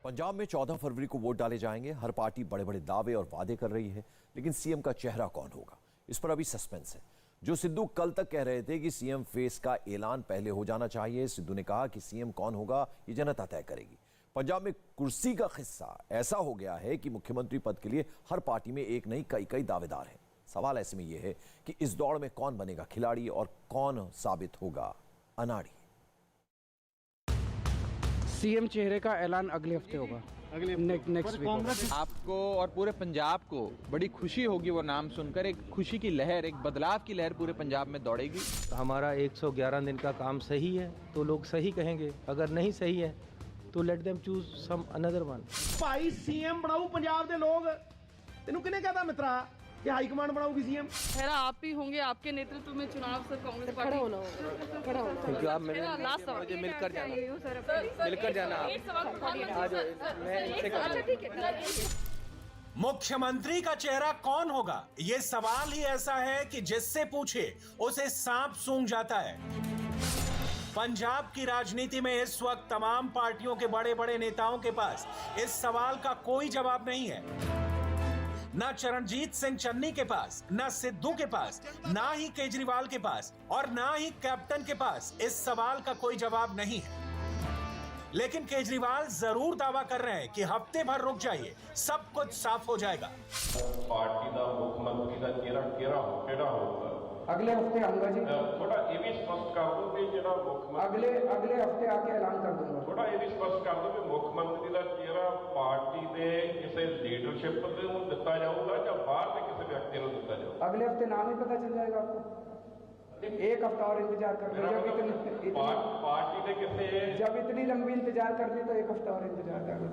पंजाब में 14 फरवरी को वोट डाले जाएंगे। हर पार्टी बड़े बड़े दावे और वादे कर रही है, लेकिन सीएम का चेहरा कौन होगा, इस पर अभी सस्पेंस है। जो सिद्धू कल तक कह रहे थे कि सीएम फेस का ऐलान पहले हो जाना चाहिए, सिद्धू ने कहा कि सीएम कौन होगा ये जनता तय करेगी। पंजाब में कुर्सी का किस्सा ऐसा हो गया है कि मुख्यमंत्री पद के लिए हर पार्टी में एक नहीं कई दावेदार हैं। सवाल ऐसे में यह है कि इस दौड़ में कौन बनेगा खिलाड़ी और कौन साबित होगा अनाड़ी। सीएम चेहरे का ऐलान अगले हफ्ते होगा, नेक्स्ट वीक। आपको और पूरे पंजाब को बड़ी खुशी होगी वो नाम सुनकर। एक खुशी की लहर, एक बदलाव की लहर पूरे पंजाब में दौड़ेगी। हमारा 111 दिन का काम सही है तो लोग सही कहेंगे, अगर नहीं सही है तो let them choose some another one. भाई सीएम बनाऊ पंजाब के लोग, तेनू किने कहता मित्रा कि हाई कमांड बनाऊगी सीएम? खैरा आप ही होंगे, आपके नेतृत्व में चुनाव sir Congress party thank you. आप मुझे मिलकर जाना मुख्यमंत्री का चेहरा कौन होगा, ये सवाल ही ऐसा है कि जिससे पूछे उसे सांप सूंघ जाता है। पंजाब की राजनीति में इस वक्त तमाम पार्टियों के बड़े बड़े नेताओं के पास इस सवाल का कोई जवाब नहीं है। ना चरणजीत सिंह चन्नी के पास, ना सिद्धू के पास, ना ही केजरीवाल के पास और ना ही कैप्टन के पास इस सवाल का कोई जवाब नहीं है। लेकिन केजरीवाल जरूर दावा कर रहे हैं कि हफ्ते भर रुक जाइए, सब कुछ साफ हो जाएगा। पार्टी का मुख्यमंत्री का चेहरा होगा अगले हफ्ते आऊंगा जी। थोड़ा ये भी स्पष्ट कर दो कि जेड़ा मुख्यमंत्री अगले हफ्ते आके ऐलान कर दूंगा। थोड़ा ये भी स्पष्ट कर दो कि मुख्यमंत्री का चेहरा पार्टी के किसी लीडरशिप को दिता जाऊगा या बाहर के किसी व्यक्ति को दिता जाऊगा? अगले हफ्ते नाम ही पता चल जाएगा आपको। एक हफ्ता और इंतजार कर लो। पार्टी ने किसी जब इतनी लंबी इंतजार कर दी तो एक हफ्ता और इंतजार कर लो।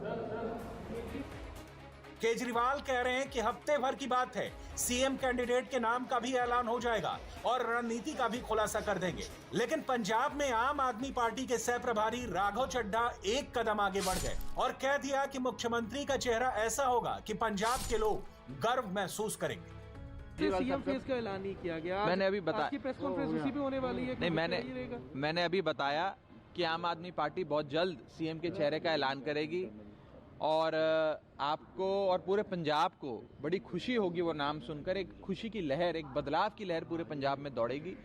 केजरीवाल कह रहे हैं कि हफ्ते भर की बात है, सीएम कैंडिडेट के नाम का भी ऐलान हो जाएगा और रणनीति का भी खुलासा कर देंगे। लेकिन पंजाब में आम आदमी पार्टी के सह प्रभारी राघव चड्ढा एक कदम आगे बढ़ गए और कह दिया कि मुख्यमंत्री का चेहरा ऐसा होगा कि पंजाब के लोग गर्व महसूस करेंगे। सीएम फेस का ऐलान नहीं किया गया। मैंने अभी बताया, आपकी प्रेस कॉन्फ्रेंस उसी पे होने वाली है। नहीं, मैंने अभी बताया कि आम आदमी पार्टी बहुत जल्द सीएम के चेहरे का ऐलान करेगी और आपको और पूरे पंजाब को बड़ी खुशी होगी वो नाम सुनकर। एक खुशी की लहर, एक बदलाव की लहर पूरे पंजाब में दौड़ेगी।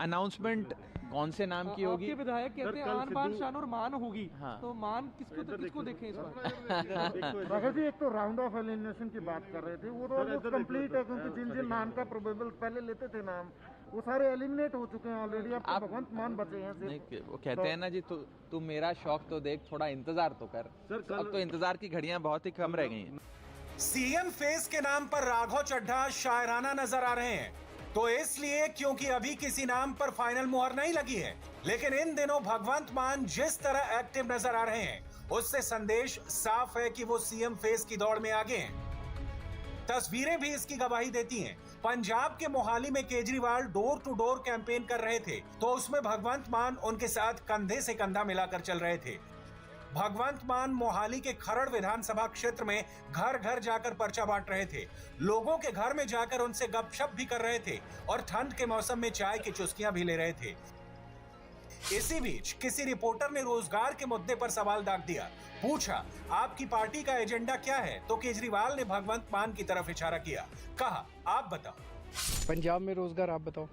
अनाउंसमेंट कौन से नाम की होगी? आपके विधायक कहते हैं आन बान शान और मान होगी। हाँ। तो मान किसको देखें इस बार? राघव जी, एक तो राउंड ऑफ एलिमिनेशन की बात कर रहे थे, वो तो कंप्लीट है क्योंकि जिन नाम का प्रोबेबल पहले लेते थे नाम, वो सारे एलिमिनेट हो चुके हैं ऑलरेडी। आप भगवंत मान बचे हैं। नहीं, वो कहते हैं ना जी, तू मेरा शौक तो देख, थोड़ा इंतजार तो कर। अब तो इंतजार की घड़ियां बहुत ही कम रह गई हैं। सीएम फेस के नाम पर राघव चड्ढा शायराना नजर आ रहे हैं, तो इसलिए क्योंकि अभी किसी नाम पर फाइनल मुहर नहीं लगी है। लेकिन इन दिनों भगवंत मान जिस तरह एक्टिव नजर आ रहे हैं, उससे संदेश साफ है कि वो सीएम फेस की दौड़ में आगे हैं। तस्वीरें भी इसकी गवाही देती हैं। पंजाब के मोहाली में Kejriwal door to door campaign कर रहे थे, तो उसमें भगवंत मान उनके साथ कंधे से कंधा मिलाकर चल रहे थे। भगवंत मान मोहाली के खरड़ विधानसभा क्षेत्र में घर घर जाकर पर्चा बांट रहे थे, लोगों के घर में जाकर उनसे गपशप भी कर रहे थे और ठंड के मौसम में चाय की चुस्कियां भी ले रहे थे। इसी बीच किसी रिपोर्टर ने रोजगार के मुद्दे पर सवाल दाग दिया, पूछा आपकी पार्टी का एजेंडा क्या है, तो केजरीवाल ने भगवंत मान की तरफ इशारा किया, कहा आप बताओ। पंजाब में रोजगार आप बताओ।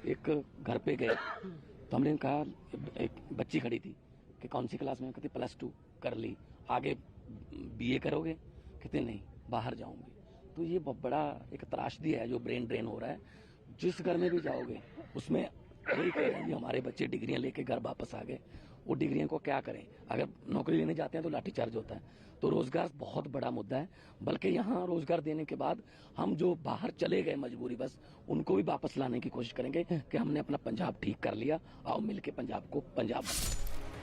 एक घर पे गए तो हमने कहा, एक बच्ची खड़ी थी कि कौन सी क्लास में, कहते +2 कर ली, आगे BA करोगे, कहते नहीं बाहर जाऊंगी। तो ये बहुत बड़ा एक त्रासदी है जो ब्रेन ड्रेन हो रहा है। जिस घर में भी जाओगे उसमें वही कह रहे हैं हमारे बच्चे डिग्रियां लेके घर वापस आ गए, वो डिग्रियां को क्या करें? अगर नौकरी लेने जाते हैं तो लाठीचार्ज होता है। तो रोजगार बहुत बड़ा मुद्दा है, बल्कि यहाँ रोजगार देने के बाद हम जो बाहर चले गए मजबूरी बस, उनको भी वापस लाने की कोशिश करेंगे कि हमने अपना पंजाब ठीक कर लिया, आओ मिलके पंजाब को पंजाब।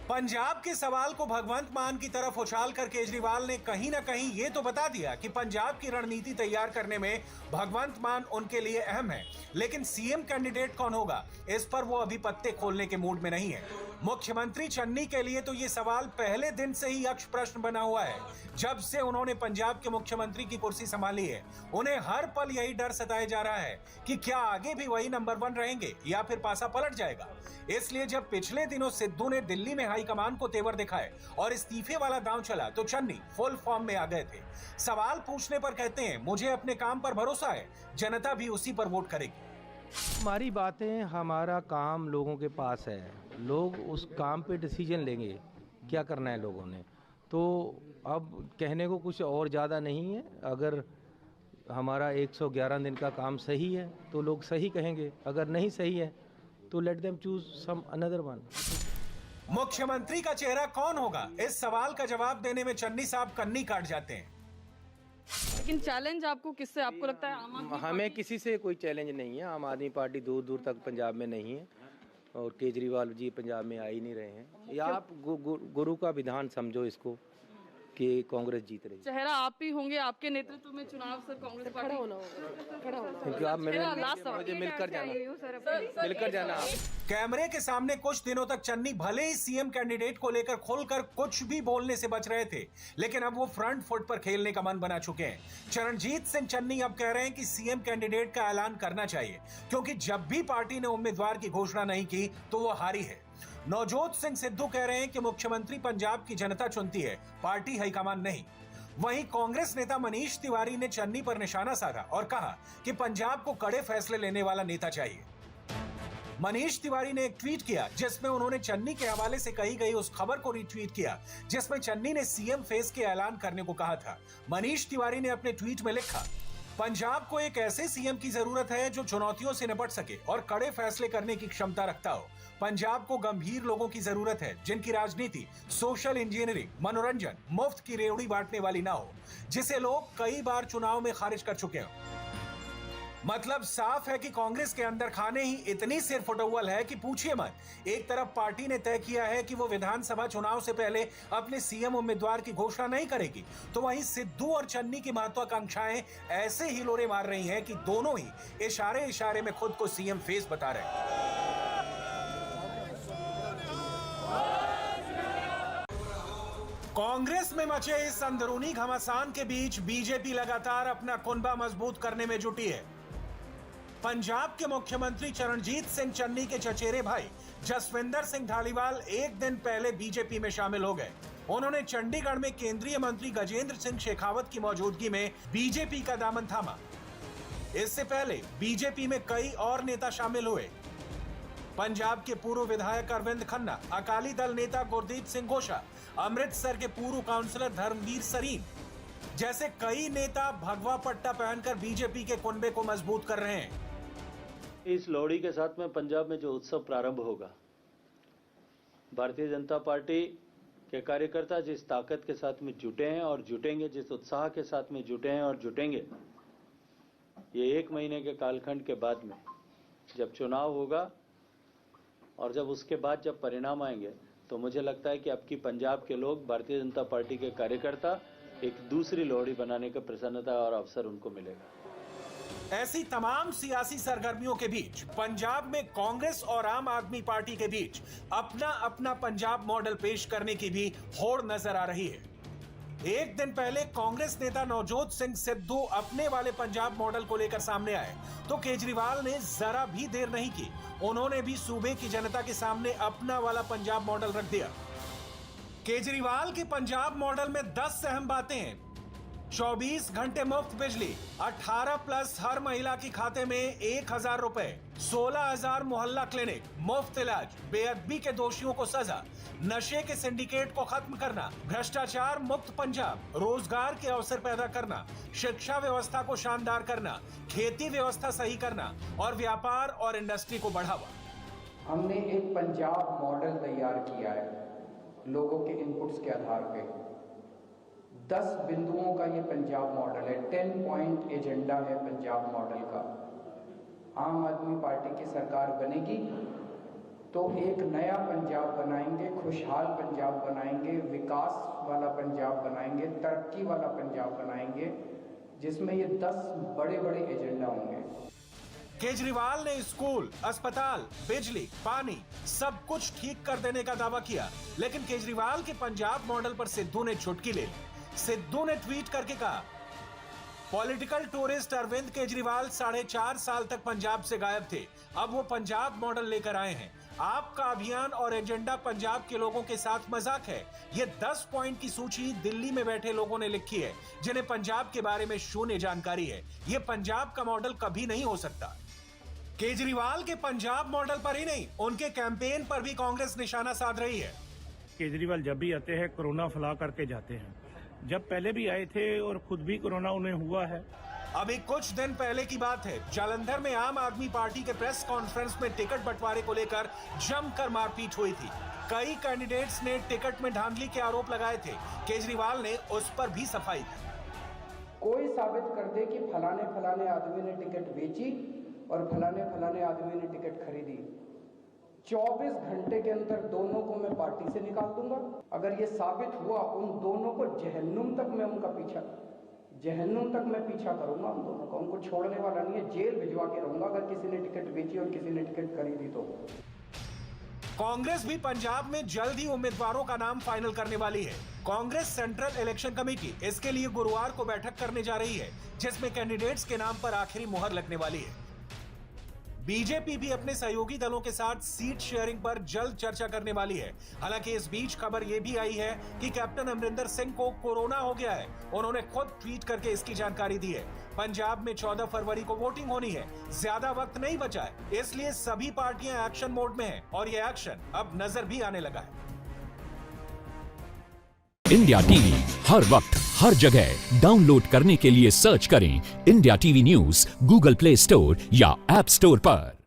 पंजाब के सवाल को भगवंत मान की तरफ उछालकर केजरीवाल ने कहीं ना कहीं ये तो बता दिया कि पंजाब की रणनीति तैयार करने में भगवंत मान उनके लिए अहम है, लेकिन सीएम कैंडिडेट कौन होगा, इस पर वो अभी पत्ते खोलने के मूड में नहीं है। मुख्यमंत्री चन्नी के लिए तो ये सवाल पहले दिन से ही यक्ष प्रश्न बना हुआ है। जब से उन्होंने पंजाब के मुख्यमंत्री की कुर्सी संभाली है, उन्हें हर पल यही डर सताया जा रहा है कि क्या आगे भी वही नंबर 1 रहेंगे या फिर पासा पलट जाएगा। इसलिए जब पिछले दिनों सिद्धू ने दिल्ली में हाईकमान को तेवर दिखाए और इस्तीफे वाला दांव चला, तो चन्नी फुल फॉर्म में आ गए थे। सवाल पूछने पर कहते हैं, मुझे अपने काम पर भरोसा है, जनता भी उसी पर वोट करेगी। हमारी बातें, हमारा काम लोगों के पास है, लोग उस काम पे डिसीजन लेंगे क्या करना है लोगों ने। तो अब कहने को कुछ और ज़्यादा नहीं है। अगर हमारा 111 दिन का काम सही है तो लोग सही कहेंगे, अगर नहीं सही है तो let them choose some another one. मुख्यमंत्री का चेहरा कौन होगा, इस सवाल का जवाब देने में चन्नी साहब कन्नी काट जाते हैं। लेकिन चैलेंज आपको किससे, आपको लगता है आम आदमी हमें किसी से कोई चैलेंज नहीं है। आम आदमी पार्टी दूर दूर तक पंजाब में नहीं है और केजरीवाल जी पंजाब में आ ही नहीं रहे हैं। या आप गुरु का विधान समझो इसको कि कांग्रेस जीत रही है। चेहरा आप ही होंगे, आपके नेतृत्व में चुनाव सर कांग्रेस पार्टी क्योंकि आप मुझे मिलकर जाना आप। कैमरे के सामने कुछ दिनों तक चन्नी भले ही सीएम कैंडिडेट को लेकर खुलकर कुछ भी बोलने से बच रहे थे, लेकिन अब वो फ्रंट फुट पर खेलने का मन बना चुके हैं। चरणजीत सिंह चन्नी अब कह रहे हैं कि सीएम कैंडिडेट का ऐलान करना चाहिए, क्योंकि जब भी पार्टी ने उम्मीदवार की घोषणा नहीं की तो वो हारी है। नवजोत सिंह सिद्धू कह रहे हैं कि मुख्यमंत्री पंजाब की जनता चुनती है, पार्टी हाईकमान नहीं। वहीं कांग्रेस नेता मनीष तिवारी ने चन्नी पर निशाना साधा और कहा कि पंजाब को कड़े फैसले लेने वाला नेता चाहिए। मनीष तिवारी ने एक ट्वीट किया जिसमें उन्होंने चन्नी के हवाले से कही गई उस खबर को रिट्वीट किया जिसमें चन्नी ने सीएम फेस के ऐलान करने को कहा था। मनीष तिवारी ने अपने ट्वीट में लिखा, पंजाब को एक ऐसे सीएम की जरूरत है जो चुनौतियों से निपट सके और कड़े फैसले करने की क्षमता रखता हो। पंजाब को गंभीर लोगों की जरूरत है जिनकी राजनीति सोशल इंजीनियरिंग, मनोरंजन, मुफ्त की रेवड़ी बांटने वाली ना हो, जिसे लोग कई बार चुनाव में खारिज कर चुके हो। मतलब साफ है कि कांग्रेस के अंदर खाने ही इतनी सिर फुटौल है कि पूछिए मत। एक तरफ पार्टी ने तय किया है कि वो विधानसभा चुनाव से पहले अपने सीएम उम्मीदवार की घोषणा नहीं करेगी, तो वहीं सिद्धू और चन्नी की महत्वाकांक्षाएं ऐसे हिलोरे मार रही हैं कि दोनों ही इशारे इशारे में खुद को सीएम फेस बता रहे हैं। कांग्रेस में मचे इस अंदरूनी घमासान के बीच बीजेपी लगातार अपना कुनबा मजबूत करने में जुटी है। पंजाब के मुख्यमंत्री चरणजीत सिंह चन्नी के चचेरे भाई जसविंदर सिंह धालीवाल एक दिन पहले बीजेपी में शामिल हो गए। उन्होंने चंडीगढ़ में केंद्रीय मंत्री गजेंद्र सिंह शेखावत की मौजूदगी में बीजेपी का दामन थामा। इससे पहले बीजेपी में कई और नेता शामिल हुए। पंजाब के पूर्व विधायक अरविंद खन्ना, अकाली दल नेता गुरदीप सिंह घोषा, अमृतसर के पूर्व काउंसलर धर्मवीर सरीन जैसे कई नेता भगवा पट्टा पहनकर बीजेपी के कुनबे को मजबूत कर रहे हैं। इस लोहड़ी के साथ में पंजाब में जो उत्सव प्रारंभ होगा, भारतीय जनता पार्टी के कार्यकर्ता जिस ताकत के साथ में जुटे हैं और जुटेंगे, जिस उत्साह के साथ में जुटे हैं और जुटेंगे, ये 1 महीने के कालखंड के बाद में जब चुनाव होगा और जब उसके बाद जब परिणाम आएंगे, तो मुझे लगता है कि अब की पंजाब के लोग, भारतीय जनता पार्टी के कार्यकर्ता एक दूसरी लोहड़ी बनाने का प्रसन्नता और अवसर उनको मिलेगा। ऐसी तमाम सियासी सरगर्मियों के बीच पंजाब में कांग्रेस और आम आदमी पार्टी के बीच अपना अपना पंजाब मॉडल पेश करने की भी होड़ नजर आ रही है। एक दिन पहले कांग्रेस नेता नवजोत सिंह सिद्धू अपने वाले पंजाब मॉडल को लेकर सामने आए तो केजरीवाल ने जरा भी देर नहीं की, उन्होंने भी सूबे की जनता के सामने अपना वाला पंजाब मॉडल रख दिया। केजरीवाल के पंजाब मॉडल में 10 अहम बातें हैं। 24 घंटे मुफ्त बिजली, 18+ हर महिला के खाते में 1000 रुपए, 16,000 मोहल्ला क्लिनिक, मुफ्त इलाज, बेअदबी के दोषियों को सजा, नशे के सिंडिकेट को खत्म करना, भ्रष्टाचार मुक्त पंजाब, रोजगार के अवसर पैदा करना, शिक्षा व्यवस्था को शानदार करना, खेती व्यवस्था सही करना और व्यापार और इंडस्ट्री को बढ़ावा। हमने एक पंजाब मॉडल तैयार किया है लोगों के इनपुट्स के आधार पे। 10 बिंदुओं का ये पंजाब मॉडल है, 10 पॉइंट एजेंडा है पंजाब मॉडल का। आम आदमी पार्टी की सरकार बनेगी तो एक नया पंजाब बनाएंगे, खुशहाल पंजाब बनाएंगे, विकास वाला पंजाब बनाएंगे, तरक्की वाला पंजाब बनाएंगे, जिसमें ये 10 बड़े बड़े एजेंडा होंगे। केजरीवाल ने स्कूल, अस्पताल, बिजली, पानी सब कुछ ठीक कर देने का दावा किया, लेकिन केजरीवाल के पंजाब मॉडल पर सिद्धू ने चुटकी ले ली। सिद्धू ने ट्वीट करके कहा, पॉलिटिकल टूरिस्ट अरविंद केजरीवाल 4.5 साल तक पंजाब से गायब थे, अब वो पंजाब मॉडल लेकर आए हैं। आपका अभियान और एजेंडा पंजाब के लोगों के साथ मजाक है। ये 10 पॉइंट की सूची दिल्ली में बैठे लोगों ने लिखी है, जिन्हें पंजाब के बारे में शून्य जानकारी है। ये पंजाब का मॉडल कभी नहीं हो सकता। केजरीवाल के पंजाब मॉडल पर ही नहीं, उनके कैंपेन पर भी कांग्रेस निशाना साध रही है। केजरीवाल जब भी आते हैं कोरोना फैला करके जाते हैं, जब पहले भी आए थे और खुद भी कोरोना उन्हें हुआ है। अभी कुछ दिन पहले की बात है, जालंधर में आम आदमी पार्टी के प्रेस कॉन्फ्रेंस में टिकट बंटवारे को लेकर जमकर मारपीट हुई थी। कई कैंडिडेट्स ने टिकट में धांधली के आरोप लगाए थे। केजरीवाल ने उस पर भी सफाई दी। कोई साबित कर दे कि फलाने फलाने आदमी ने टिकट बेची और फलाने फलाने आदमी ने टिकट खरीदी, 24 घंटे के अंदर दोनों को मैं पार्टी से निकाल दूंगा। अगर ये साबित हुआ, उन दोनों को जहन्नुम तक मैं उनका जहन्नुम तक मैं पीछा करूंगा उन दोनों का। उनको छोड़ने वाला नहीं है, जेल भिजवा के रहूंगा अगर किसी ने टिकट बेची और किसी ने टिकट खरीदी तो। कांग्रेस भी पंजाब में जल्द ही उम्मीदवारों का नाम फाइनल करने वाली है। कांग्रेस सेंट्रल इलेक्शन कमेटी इसके लिए गुरुवार को बैठक करने जा रही है, जिसमें कैंडिडेट्स के नाम पर आखिरी मुहर लगने वाली है। बीजेपी भी अपने सहयोगी दलों के साथ सीट शेयरिंग पर जल्द चर्चा करने वाली है। हालांकि इस बीच खबर यह भी आई है कि कैप्टन अमरिंदर सिंह को कोरोना हो गया है। उन्होंने खुद ट्वीट करके इसकी जानकारी दी है। पंजाब में 14 फरवरी को वोटिंग होनी है, ज्यादा वक्त नहीं बचा है, इसलिए सभी पार्टियां एक्शन मोड में हैं और ये एक्शन अब नजर भी आने लगा है। इंडिया टीवी हर वक्त हर जगह डाउनलोड करने के लिए सर्च करें India TV news Google play store या ऐप स्टोर पर।